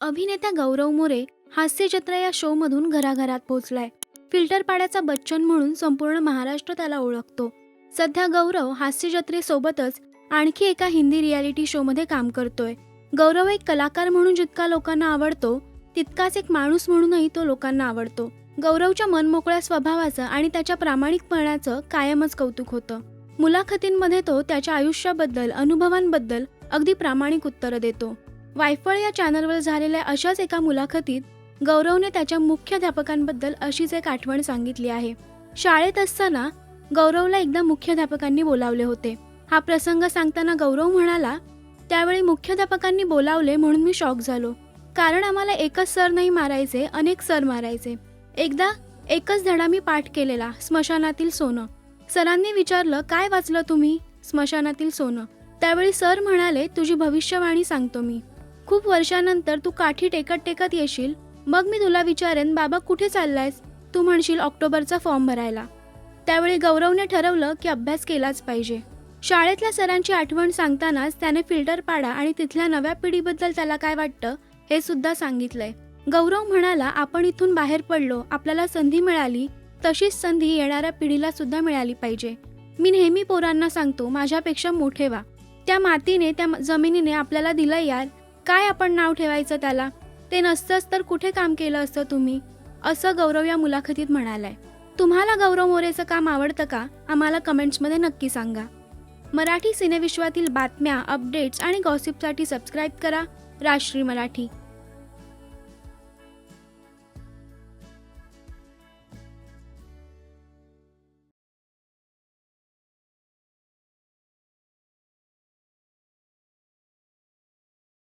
अभिनेता गौरव मोरे हास्यजत्रा या शो मधून घराघरात पोहोचलाय. फिल्टर पाड्याचा बच्चन म्हणून संपूर्ण महाराष्ट्र त्याला ओळखतो. सध्या गौरव हास्यजत्रेसोबतच आणखी एका हिंदी रियालिटी शो मध्ये काम करतोय. गौरव एक कलाकार म्हणून जितका लोकांना आवडतो तितकाच एक माणूस म्हणूनही तो लोकांना आवडतो. गौरवच्या मनमोकळ्या स्वभावाचं आणि त्याच्या प्रामाणिकपणाचं कायमच कौतुक होतं. मुलाखतींमध्ये तो त्याच्या आयुष्याबद्दल, अनुभवांबद्दल अगदी प्रामाणिक उत्तरं देतो. वायफळ या चॅनलवर झालेल्या अशाच एका मुलाखतीत गौरवने त्याच्या मुख्याध्यापकांबद्दल अशीच एक आठवण सांगितली आहे. शाळेत असताना गौरवला एकदा मुख्याध्यापकांनी बोलावले होते. हा प्रसंग सांगताना गौरव म्हणाला, त्यावेळी मुख्याध्यापकांनी बोलावले म्हणून मी शॉक झालो. कारण आम्हाला एकच सर नाही मारायचे, अनेक सर मारायचे. एकदा एकच धडा मी पाठ केलेला, स्मशानातील सोनं. सरांनी विचारलं, काय वाचलं तुम्ही? स्मशानातील सोनं. त्यावेळी सर म्हणाले, तुझी भविष्यवाणी सांगतो मी. खूप वर्षानंतर तू काठी टेकत टेकत येशील, मग मी तुला विचारेन, बाबा कुठे चाललायस? तू म्हणशील ऑक्टोबरचा फॉर्म भरायला. त्यावेळी गौरवने ठरवलं की अभ्यास केलाच पाहिजे. शाळेतल्या सरांची आठवण सांगतानाच त्याने फिल्टर पाडा आणि तिथल्या नव्या पिढीबद्दल त्याला काय वाटतं हे सुद्धा सांगितलंय. गौरव म्हणाला, आपण इथून बाहेर पडलो, आपल्याला संधी मिळाली, तशीच संधी येणाऱ्या पिढीला सुद्धा मिळाली पाहिजे. मी नेहमी पोरांना सांगतो, माझ्यापेक्षा मोठे व्हा. त्या मातीने, त्या जमिनीने आपल्याला दिलं यार, काय आपण नाव ठेवायचं त्याला? ते नसतंच तर कुठे काम केलं असतं तुम्ही? असं गौरव या मुलाखतीत म्हणालाय. तुम्हाला गौरव मोरेचं काम आवडतं का? आम्हाला कमेंट्समध्ये नक्की सांगा. मराठी सिनेविश्वातील बातम्या, अपडेट्स आणि गॉसिपसाठी सबस्क्राईब करा राजश्री मराठी.